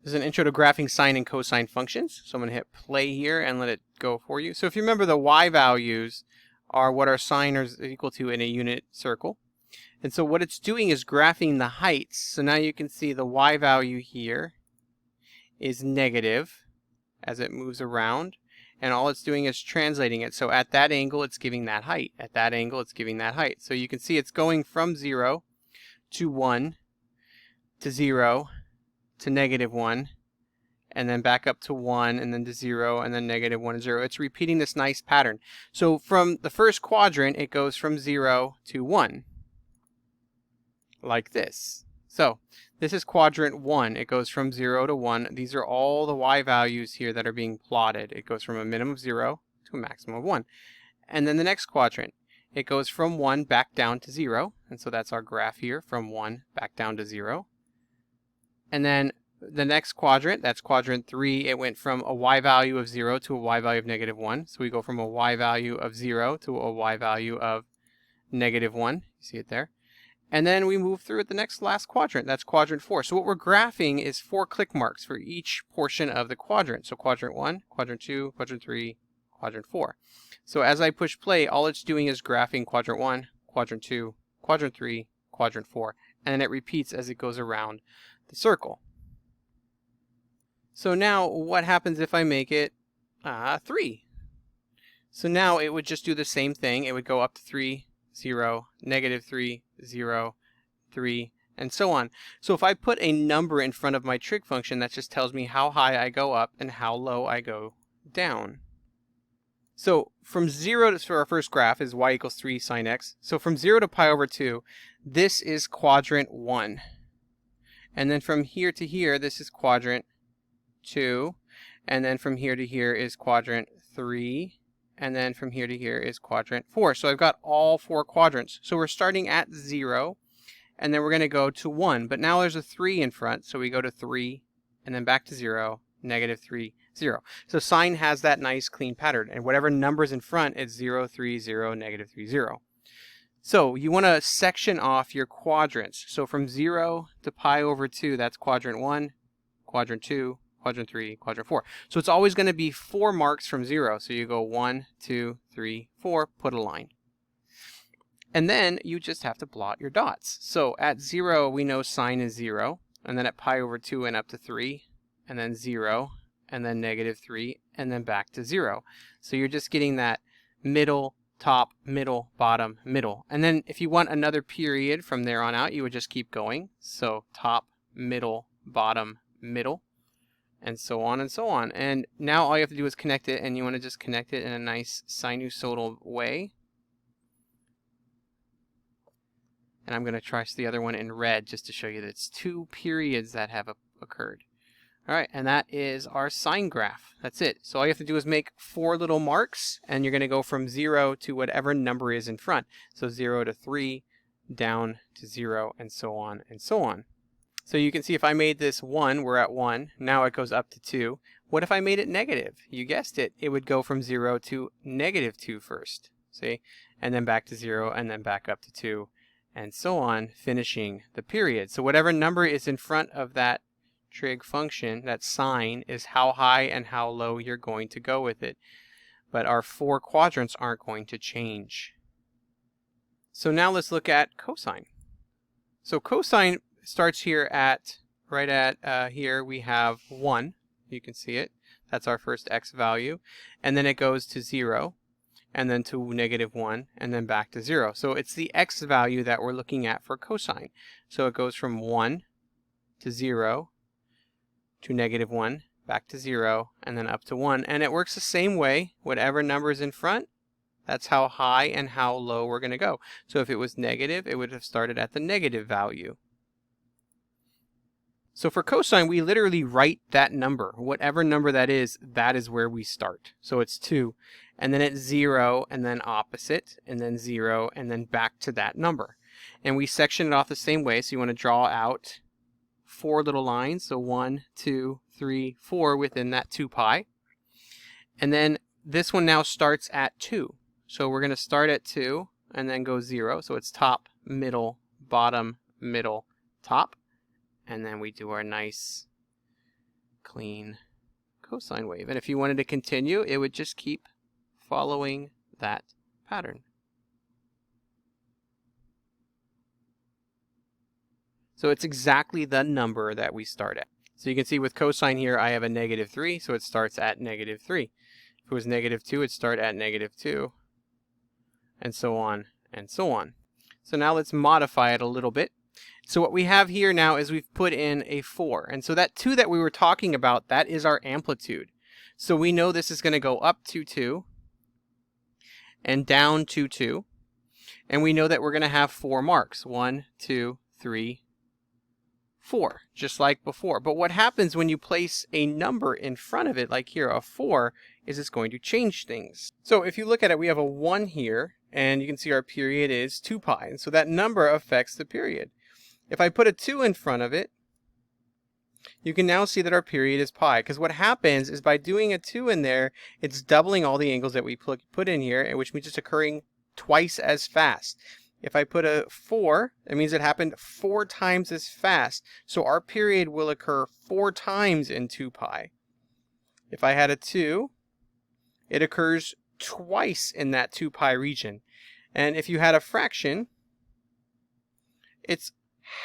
This is an intro to graphing sine and cosine functions. So I'm going to hit play here and let it go for you. So if you remember, the y values are what our sine is equal to in a unit circle. And so what it's doing is graphing the heights. So now you can see the y value here is negative as it moves around. And all it's doing is translating it. So at that angle, it's giving that height. At that angle, it's giving that height. So you can see it's going from 0 to 1 to 0 to -1, and then back up to 1, and then to 0, and then -1 and 0. It's repeating this nice pattern. So from the first quadrant, it goes from 0 to 1, like this. So this is quadrant 1. It goes from 0 to 1. These are all the y values here that are being plotted. It goes from a minimum of 0 to a maximum of 1. And then the next quadrant, it goes from 1 back down to 0. And so that's our graph here, from 1 back down to 0. And then the next quadrant, that's quadrant 3, it went from a y value of 0 to a y value of -1. So we go from a y value of 0 to a y value of -1. You see it there. And then we move through at the last quadrant. That's quadrant 4. So what we're graphing is 4 click marks for each portion of the quadrant. So quadrant 1, quadrant 2, quadrant 3, quadrant 4. So as I push play, all it's doing is graphing quadrant 1, quadrant 2, quadrant 3, quadrant 4. And then it repeats as it goes around the circle. So now what happens if I make it 3? So now it would just do the same thing. It would go up to 3, 0, -3, 0, 3, and so on. So if I put a number in front of my trig function, that just tells me how high I go up and how low I go down. So from 0 to, for our first graph is y equals 3 sine x. So from 0 to pi over 2, this is quadrant 1. And then from here to here, this is quadrant 2. And then from here to here is quadrant 3. And then from here to here is quadrant 4. So I've got all 4 quadrants. So we're starting at 0, and then we're going to go to 1. But now there's a 3 in front, so we go to 3, and then back to 0, -3, 0. So sine has that nice clean pattern. And whatever number's in front, it's 0, 3, 0, -3, 0. So you want to section off your quadrants. So from 0 to pi over 2, that's quadrant 1, quadrant 2, quadrant 3, quadrant 4. So it's always going to be 4 marks from 0. So you go 1, 2, 3, 4, put a line. And then you just have to plot your dots. So at 0, we know sine is 0. And then at pi over 2 and up to 3, and then 0, and then -3, and then back to 0. So you're just getting that middle, top, middle, bottom, middle. And then if you want another period from there on out, you would just keep going. So top, middle, bottom, middle, and so on and so on. And now all you have to do is connect it, and you want to just connect it in a nice sinusoidal way. And I'm going to trace the other one in red just to show you that it's 2 periods that have occurred. All right, and that is our sine graph. That's it. So all you have to do is make 4 little marks, and you're going to go from 0 to whatever number is in front. So 0 to 3, down to 0, and so on and so on. So you can see if I made this 1, we're at 1. Now it goes up to 2. What if I made it negative? You guessed it. It would go from 0 to -2 first. See? And then back to 0, and then back up to 2, and so on, finishing the period. So whatever number is in front of that trig function, that sine, is how high and how low you're going to go with it. But our 4 quadrants aren't going to change. So now let's look at cosine. So cosine starts here at, right at here we have 1. You can see it. That's our first x value. And then it goes to 0, and then to -1, and then back to 0. So it's the x value that we're looking at for cosine. So it goes from 1 to 0, to -1, back to 0, and then up to 1. And it works the same way. Whatever number is in front, that's how high and how low we're going to go. So if it was negative, it would have started at the negative value. So for cosine, we literally write that number. Whatever number that is where we start. So it's 2, and then it's 0, and then opposite, and then 0, and then back to that number. And we section it off the same way. So you want to draw out 4 little lines, so 1, 2, 3, 4 within that 2 pi. And then this one now starts at 2. So we're going to start at 2 and then go 0. So it's top, middle, bottom, middle, top. And then we do our nice clean cosine wave. And if you wanted to continue, it would just keep following that pattern. So it's exactly the number that we start at. So you can see with cosine here, I have a -3, so it starts at -3. If it was -2, it'd start at -2, and so on and so on. So now let's modify it a little bit. So what we have here now is we've put in a 4. And so that 2 that we were talking about, that is our amplitude. So we know this is going to go up to 2 and down to 2. And we know that we're going to have 4 marks. 1, 2, 3, 4, just like before. But what happens when you place a number in front of it, like here, a 4, is it's going to change things. So if you look at it, we have a 1 here, and you can see our period is 2 pi. And so that number affects the period. If I put a 2 in front of it, you can now see that our period is pi. Because what happens is by doing a 2 in there, it's doubling all the angles that we put in here, which means it's occurring twice as fast. If I put a 4, it means it happened 4 times as fast. So our period will occur 4 times in 2 pi. If I had a 2, it occurs twice in that 2 pi region. And if you had a fraction, it's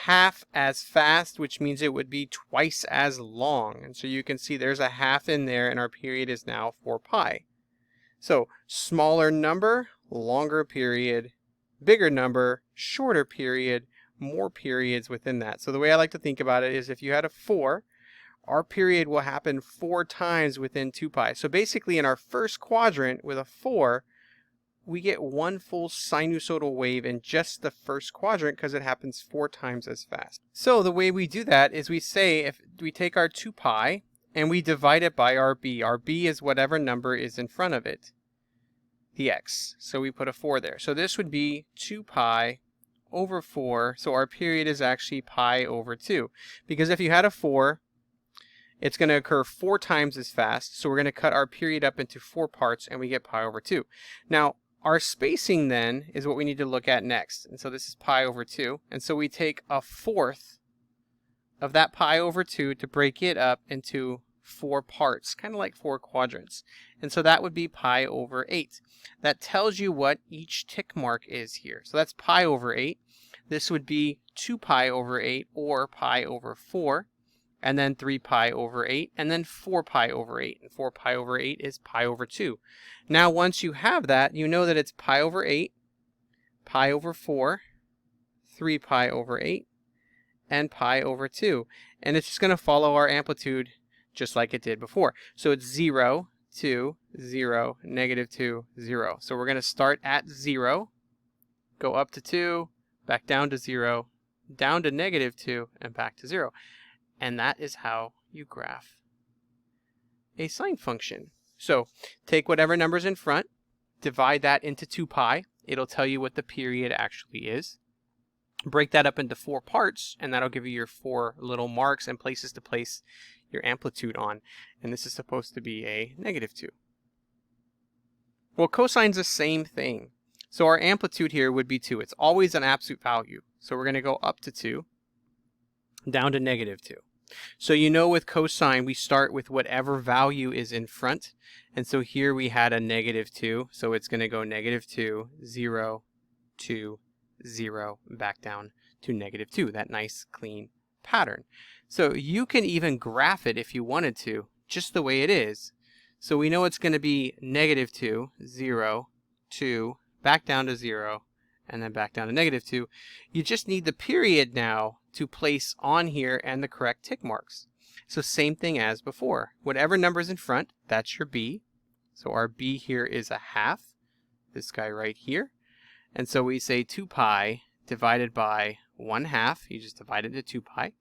half as fast, which means it would be twice as long. And so you can see there's a half in there, and our period is now 4 pi. So smaller number, longer period, bigger number, shorter period, more periods within that. So the way I like to think about it is if you had a 4, our period will happen 4 times within 2 pi. So basically in our first quadrant with a 4, we get 1 full sinusoidal wave in just the first quadrant because it happens 4 times as fast. So the way we do that is we say if we take our 2 pi and we divide it by our b. Our b is whatever number is in front of it, the x. So we put a 4 there. So this would be 2 pi over 4. So our period is actually pi over 2. Because if you had a 4, it's going to occur 4 times as fast. So we're going to cut our period up into 4 parts and we get pi over 2. Now, our spacing then is what we need to look at next. And so this is pi over 2. And so we take a 1/4 of that pi over 2 to break it up into 4 parts, kind of like 4 quadrants. And so that would be pi over 8. That tells you what each tick mark is here. So that's pi over 8. This would be 2 pi over 8 or pi over 4. And then 3 pi over 8, and then 4 pi over 8. And 4 pi over 8 is pi over 2. Now, once you have that, you know that it's pi over 8, pi over 4, 3 pi over 8, and pi over 2. And it's just going to follow our amplitude just like it did before. So it's 0, 2, 0, -2, 0. So we're going to start at 0, go up to 2, back down to 0, down to -2, and back to 0. And that is how you graph a sine function. So take whatever number's in front, divide that into 2 pi. It'll tell you what the period actually is. Break that up into 4 parts, and that'll give you your 4 little marks and places to place your amplitude on. And this is supposed to be a -2. Well, cosine's the same thing. So our amplitude here would be 2. It's always an absolute value. So we're going to go up to 2, down to -2. So you know with cosine, we start with whatever value is in front. And so here we had a -2. So it's going to go -2, 0, 2, 0, back down to -2. That nice clean pattern. So you can even graph it if you wanted to, just the way it is. So we know it's going to be -2, 0, 2, back down to 0, and then back down to -2. You just need the period now to place on here and the correct tick marks. So same thing as before. Whatever number's in front, that's your b. So our b here is a half, this guy right here. And so we say 2 pi divided by 1/2. You just divide it into 2 pi.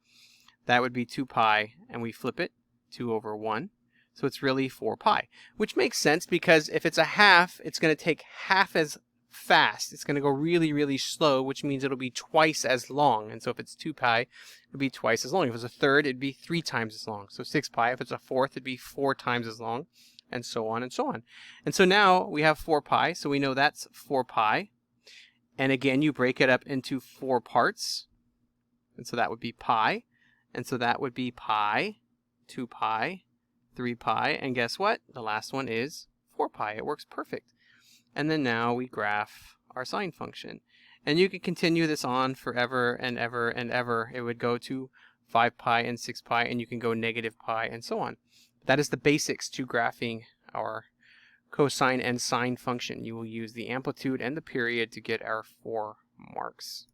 That would be 2 pi, and we flip it, 2 over 1. So it's really 4 pi, which makes sense because if it's a half, it's going to take half as fast. It's going to go really, really slow, which means it'll be twice as long. And so if it's 2 pi, it'll be twice as long. If it's a third, it'd be 3 times as long. So 6 pi. If it's a fourth, it'd be 4 times as long, and so on and so on. And so now we have 4 pi, so we know that's 4 pi. And again, you break it up into 4 parts. And so that would be pi. And so that would be pi 2 pi, 3 pi, and guess what? The last one is 4 pi. It works perfect. And then now we graph our sine function. And you could continue this on forever and ever and ever. It would go to 5 pi and 6 pi, and you can go negative pi and so on. That is the basics to graphing our cosine and sine function. You will use the amplitude and the period to get our 4 marks.